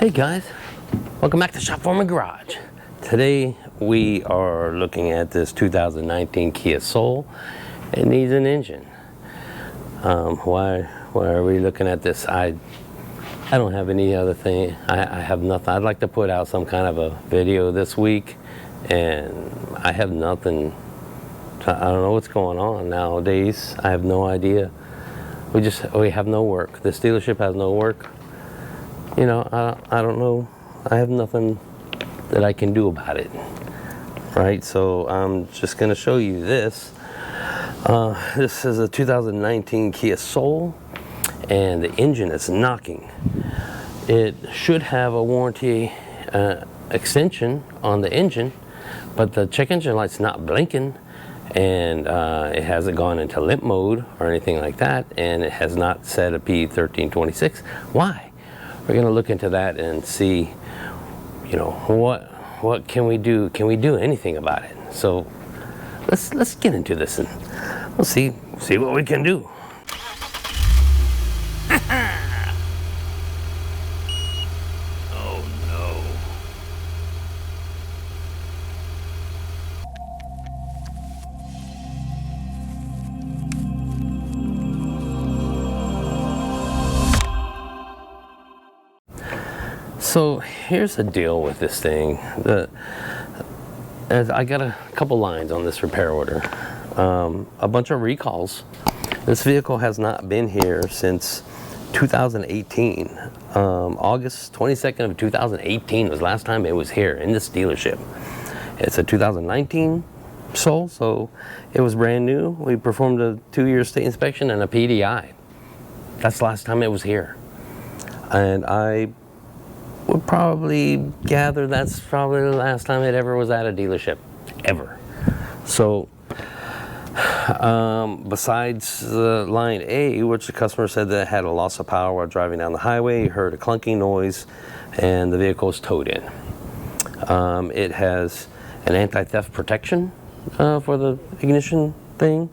Hey guys, welcome back to Shop Foreman Garage. Today we are looking at this 2019 Kia Soul. It needs an engine. Why are we looking at this? I don't have any other thing. I have nothing. I'd like to put out some kind of a video this week, and I have nothing. I don't know what's going on nowadays. I have no idea. We have no work. This dealership has no work. You know, I don't know. I have nothing that I can do about it, right? So I'm just going to show you this. This is a 2019 Kia Soul, and the engine is knocking. It should have a warranty extension on the engine, but the check engine light's not blinking, and it hasn't gone into limp mode or anything like that, and it has not set a P1326. Why? We're going to look into that and see, you know, what can we do? Can we do anything about it? So let's get into this and we'll see what we can do. Oh no. So here's the deal with this thing. I got a couple lines on this repair order. A bunch of recalls. This vehicle has not been here since 2018. August 22nd of 2018 was last time it was here in this dealership. It's a 2019 Soul, so it was brand new. We performed a 2-year state inspection and a PDI. That's the last time it was here. And I would probably gather that's probably the last time it ever was at a dealership, ever. So besides line A, which the customer said that it had a loss of power while driving down the highway, he heard a clunking noise, and the vehicle was towed in. It has an anti-theft protection for the ignition thing.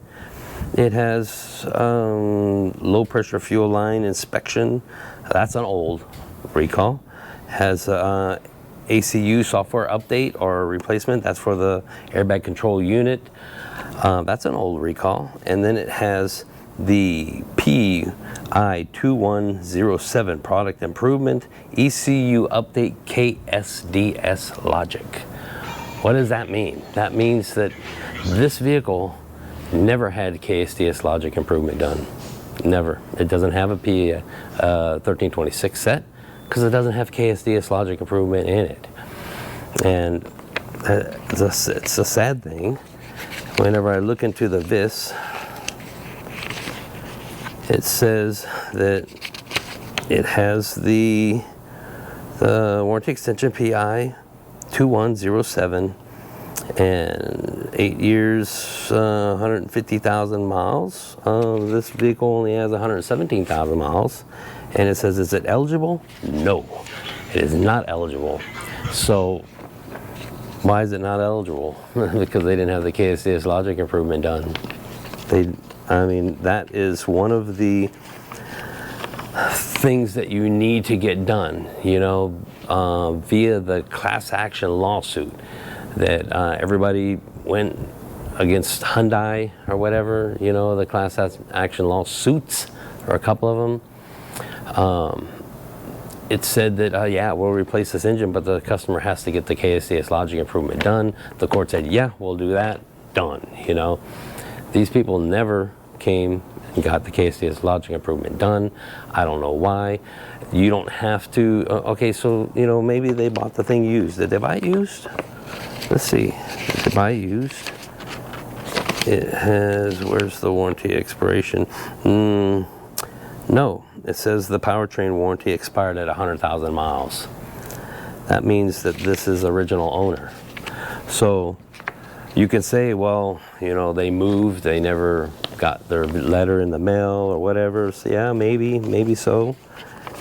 It has low pressure fuel line inspection. That's an old recall. Has ACU software update or replacement. That's for the airbag control unit. That's an old recall. And then it has the PI2107 product improvement ECU update KSDS logic. What does that mean? That means that this vehicle never had KSDS logic improvement done. Never. It doesn't have a P1326 set, because it doesn't have KSDS logic improvement in it. And it's a sad thing. Whenever I look into the VIS, it says that it has the warranty extension PI 2107 and 8 years, 150,000 miles. This vehicle only has 117,000 miles. And it says, is it eligible? No, it is not eligible. So why is it not eligible? Because they didn't have the KSDS logic improvement done. I mean, that is one of the things that you need to get done, you know, via the class action lawsuit that everybody went against Hyundai or whatever, you know, the class action lawsuits, or a couple of them. It said that, yeah, we'll replace this engine, but the customer has to get the KSDS logic improvement done. The court said, yeah, we'll do that. Done, you know. These people never came and got the KSDS logic improvement done. I don't know why. You don't have to. Okay, so, you know, maybe they bought the thing used. Did they buy it used? Let's see. Did they buy it used? It has, where's the warranty expiration? No, it says the powertrain warranty expired at 100,000 miles. That means that this is original owner. So you can say, well, you know, they moved, they never got their letter in the mail or whatever. So yeah, maybe so.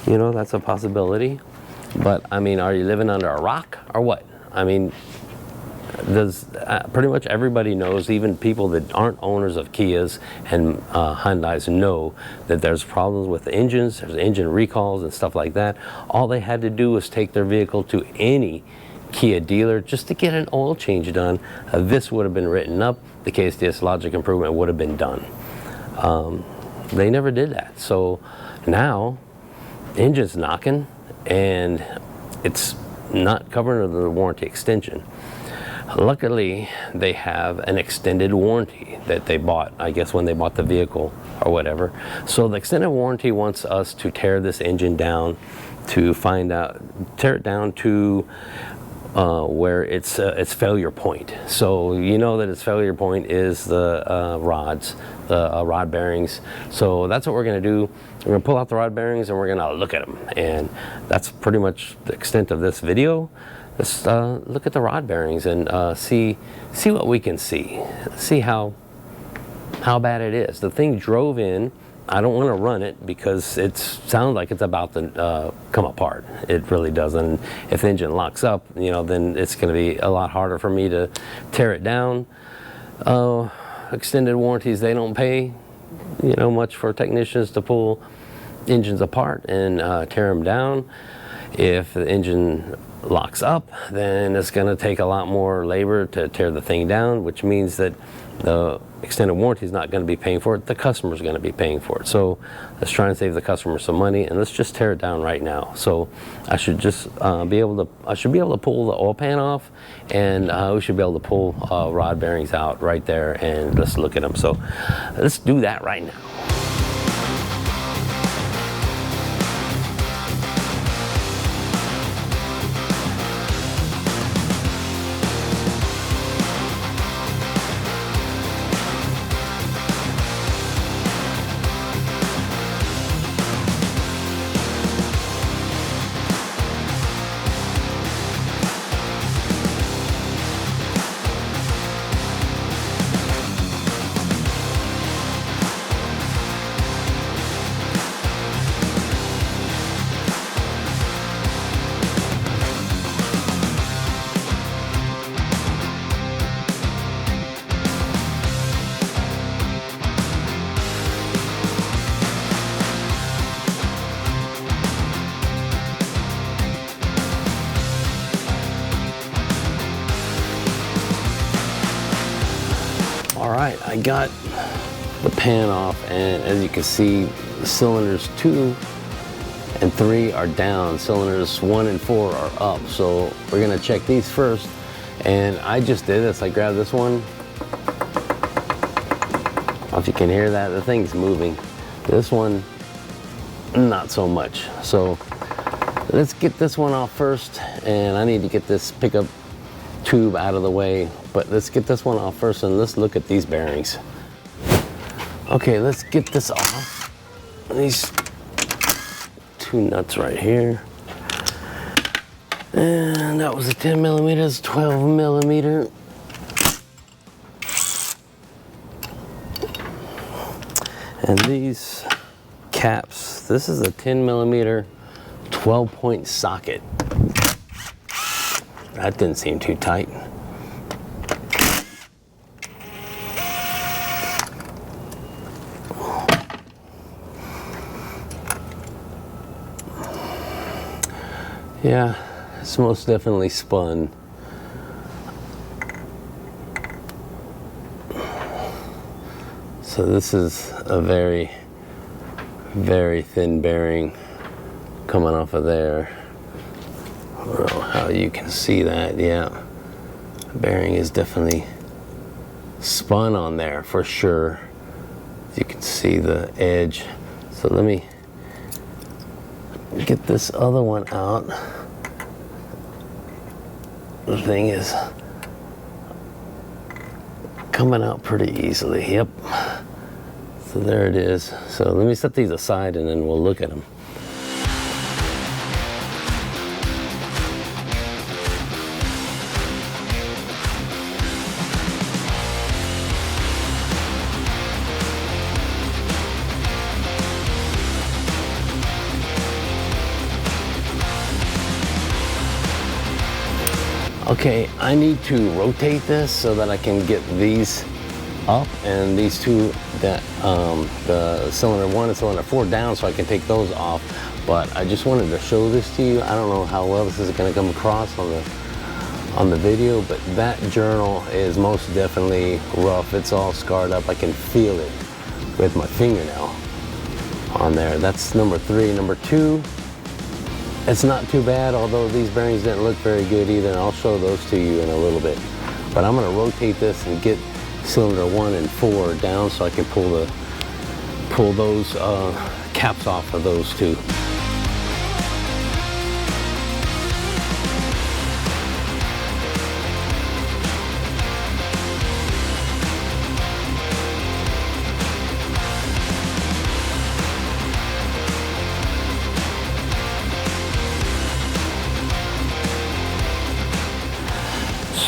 You know, that's a possibility. But I mean, are you living under a rock or what? I mean, pretty much everybody knows, even people that aren't owners of Kias and Hyundais know that there's problems with the engines, there's engine recalls and stuff like that. All they had to do was take their vehicle to any Kia dealer just to get an oil change done. This would have been written up, the KSDS logic improvement would have been done. They never did that. So now, engine's knocking and it's not covered under the warranty extension. Luckily, they have an extended warranty that they bought, I guess, when they bought the vehicle or whatever. So the extended warranty wants us to tear this engine down to tear it down to where its failure point. So you know that its failure point is the rods, the rod bearings. So that's what we're going to do. We're going to pull out the rod bearings and we're going to look at them. And that's pretty much the extent of this video. Let's look at the rod bearings and see what we can see. See how bad it is. The thing drove in. I don't want to run it because it sounds like it's about to come apart. It really doesn't. If the engine locks up, you know, then it's going to be a lot harder for me to tear it down. Extended warranties, they don't pay, you know, much for technicians to pull engines apart and tear them down. If the engine locks up, then it's going to take a lot more labor to tear the thing down, which means that the extended warranty is not going to be paying for it. The customer is going to be paying for it. So let's try and save the customer some money, and let's just tear it down right now. So I should just be able to pull the oil pan off, and we should be able to pull rod bearings out right there, and let's look at them. So let's do that right now. Alright, I got the pan off, and as you can see, cylinders 2 and 3 are down, cylinders 1 and 4 are up. So we're going to check these first, and I just did this. I grabbed this one. I don't know if you can hear that, the thing's moving. This one, not so much. So let's get this one off first, and I need to get this pickup tube out of the way, but let's get this one off first and let's look at these bearings. Okay, let's get this off. These two nuts right here, and that was a 10 millimeters, 12 millimeter. And these caps, this is a 10 millimeter 12-point socket. That didn't seem too tight. Yeah, it's most definitely spun. So this is a very, very thin bearing coming off of there. I don't know how you can see that. Yeah, the bearing is definitely spun on there for sure. You can see the edge. So let me get this other one out. The thing is coming out pretty easily. Yep. So there it is. So let me set these aside and then we'll look at them. Okay, I need to rotate this so that I can get these up and these two, that the cylinder 1 and cylinder 4 down, so I can take those off. But I just wanted to show this to you. I don't know how well this is going to come across on the video, but that journal is most definitely rough. It's all scarred up. I can feel it with my fingernail on there. That's number 3. Number 2, it's not too bad, although these bearings didn't look very good either, and I'll show those to you in a little bit. But I'm going to rotate this and get cylinder 1 and 4 down so I can pull those caps off of those two.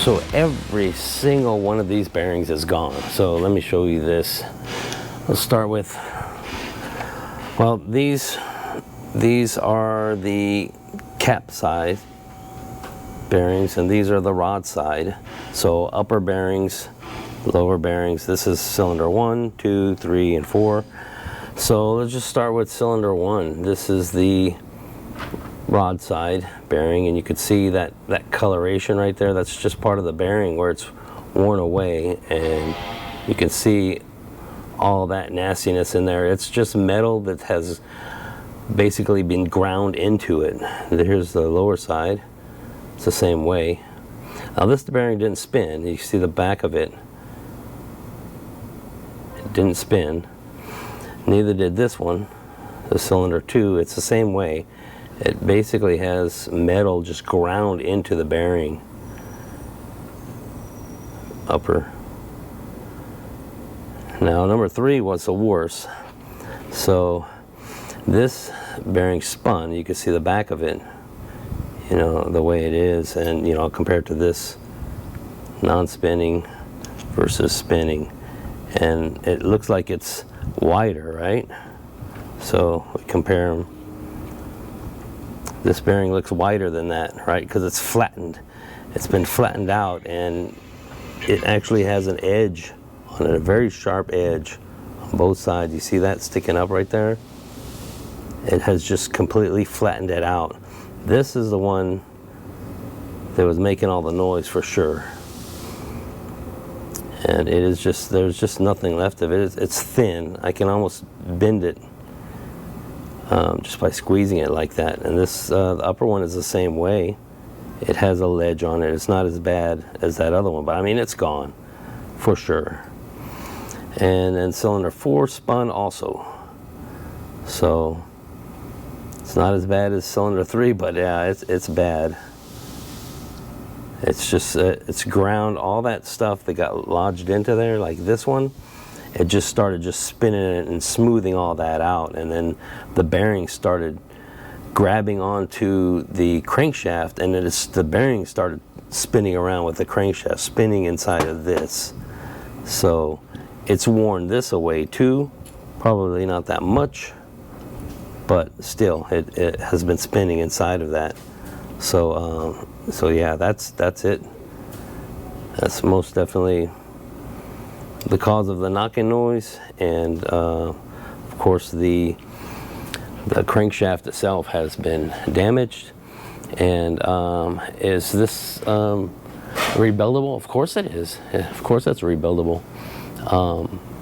So every single one of these bearings is gone. So let me show you this. Let's start with, well, these are the cap side bearings, and these are the rod side. So upper bearings, lower bearings. This is cylinder 1, 2, 3, and 4. So let's just start with cylinder 1. This is the rod side bearing, and you could see that coloration right there. That's just part of the bearing where it's worn away, and you can see all that nastiness in there. It's just metal that has basically been ground into it. Here's the lower side. It's the same way. Now this bearing didn't spin. You see the back of it. It didn't spin. Neither did this one, the cylinder 2. It's the same way. It basically has metal just ground into the bearing. Upper. Now number 3 was the worst. So this bearing spun. You can see the back of it, you know, the way it is, and you know, compared to this non-spinning versus spinning, and it looks like it's wider, right? So we compare them. This bearing looks wider than that, right? Because it's flattened. It's been flattened out, and it actually has an edge on it, a very sharp edge on both sides. You see that sticking up right there? It has just completely flattened it out. This is the one that was making all the noise for sure. And it is just, there's just nothing left of it. It's thin. I can almost bend it just by squeezing it like that. And this, the upper one is the same way. It has a ledge on it. It's not as bad as that other one, but I mean, it's gone for sure. And then cylinder 4 spun also. So it's not as bad as cylinder 3, but yeah, it's bad. It's just, it's ground, all that stuff that got lodged into there, like this one, it just started just spinning it and smoothing all that out, and then the bearing started grabbing onto the crankshaft, and the bearing started spinning around with the crankshaft, spinning inside of this. So it's worn this away too, probably not that much, but still it has been spinning inside of that. So so yeah, that's it. That's most definitely the cause of the knocking noise, and of course the crankshaft itself has so damaged. And is this rebuildable? Of course it is. Of course that's rebuildable.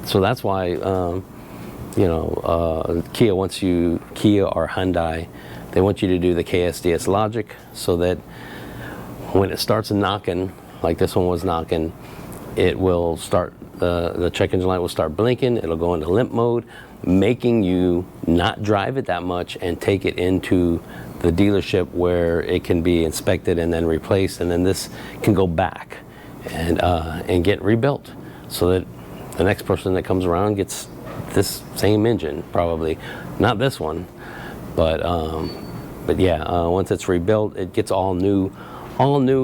So that's why you know, Kia or Hyundai, they want you to do the KSDS logic, so that when it starts knocking, like this one was knocking, it will start, the check engine light will start blinking, it'll go into limp mode, making you not drive it that much and take it into the dealership where it can be inspected and then replaced, and then this can go back and get rebuilt, so that the next person that comes around gets this same engine, probably not this one, but yeah, once it's rebuilt, it gets all new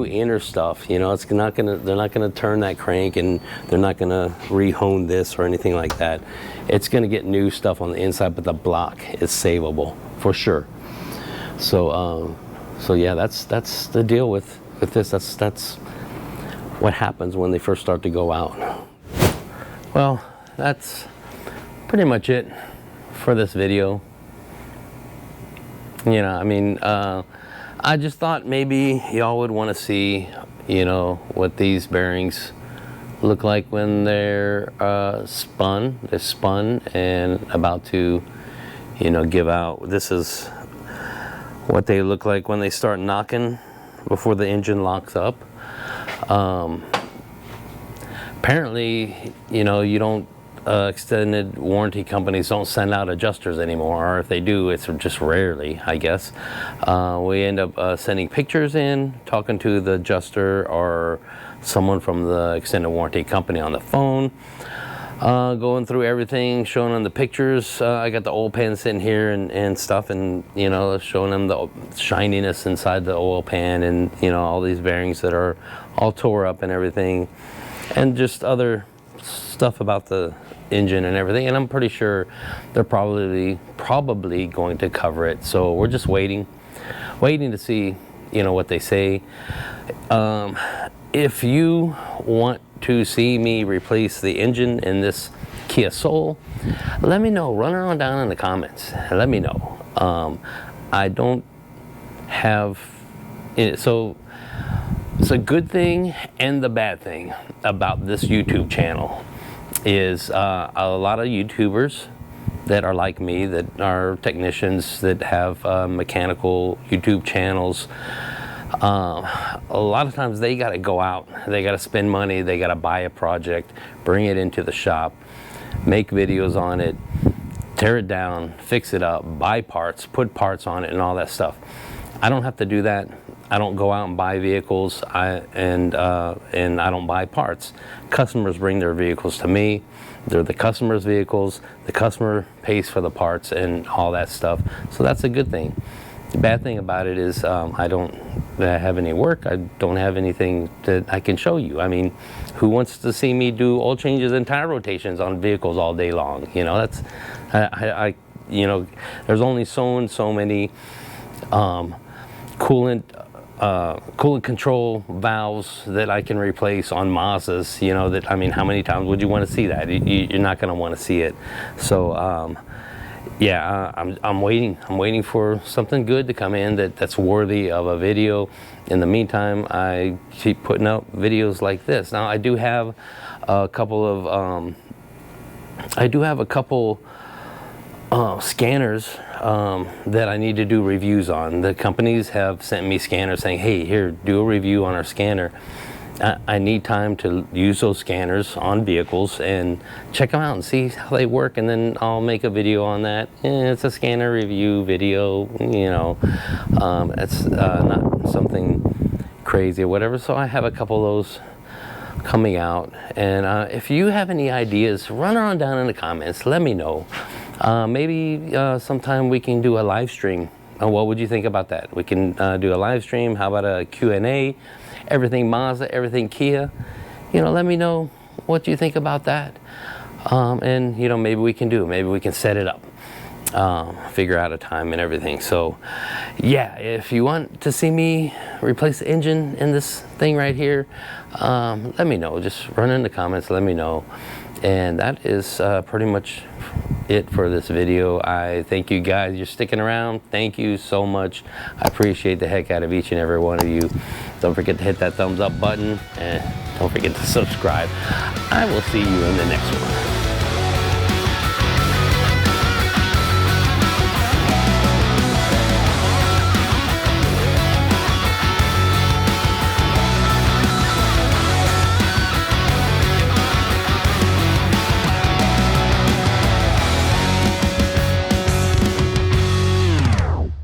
inner stuff. You know, it's not gonna, they're not gonna turn that crank, and they're not gonna re-hone this or anything like that. It's gonna get new stuff on the inside, but the block is savable for sure. So so yeah, that's the deal with with this, that's what happens when they first start to go out. Well, that's pretty much it for this video. You know, I mean, I just thought maybe y'all would want to see, you know, what these bearings look like when they're spun. They're spun and about to, you know, give out. This is what they look like when they start knocking before the engine locks up. Apparently, you know, you don't, extended warranty companies don't send out adjusters anymore, or if they do, it's just rarely, I guess. We end up sending pictures in, talking to the adjuster or someone from the extended warranty company on the phone, going through everything, showing them the pictures. I got the oil pan sitting here and stuff, and you know, showing them the shininess inside the oil pan, and you know, all these bearings that are all tore up and everything, and just other stuff about the engine and everything. And I'm pretty sure they're probably going to cover it. So we're just waiting to see, you know, what they say. If you want to see me replace the engine in this Kia Soul, let me know. Run on down in the comments. Let me know. I don't have it, so it's a good thing and the bad thing about this YouTube channel is a lot of YouTubers that are like me, that are technicians that have mechanical YouTube channels. A lot of times they got to go out, they got to spend money, they got to buy a project, bring it into the shop, make videos on it, tear it down, fix it up, buy parts, put parts on it and all that stuff. I don't have to do that. I don't go out and buy vehicles, and I don't buy parts. Customers bring their vehicles to me. They're the customer's vehicles. The customer pays for the parts and all that stuff. So that's a good thing. The bad thing about it is I don't have any work. I don't have anything that I can show you. I mean, who wants to see me do oil changes and tire rotations on vehicles all day long? You know, that's you know, there's only so many coolant control valves that I can replace on Mazdas, you know, that, I mean, how many times would you want to see that? You're not going to want to see it. So yeah, I'm waiting for something good to come in that's worthy of a video. In the meantime, I keep putting out videos like this. Now I do have a couple of scanners that I need to do reviews on. The companies have sent me scanners saying, hey, here, do a review on our scanner. I need time to use those scanners on vehicles and check them out and see how they work, and then I'll make a video on that. It's a scanner review video, you know. It's not something crazy or whatever. So I have a couple of those coming out, and if you have any ideas, run on down in the comments. Let me know. Maybe sometime we can do a live stream. What would you think about that? We can do a live stream. How about a Q&A? Everything Mazda, everything Kia. You know, let me know what you think about that. And you know, maybe we can maybe we can set it up, figure out a time and everything. So yeah, if you want to see me replace the engine in this thing right here, let me know. Just run in the comments, let me know. And that is pretty much it for this video. I thank you guys. You're sticking around. Thank you so much. I appreciate the heck out of each and every one of you. Don't forget to hit that thumbs up button, and don't forget to subscribe. I will see you in the next one.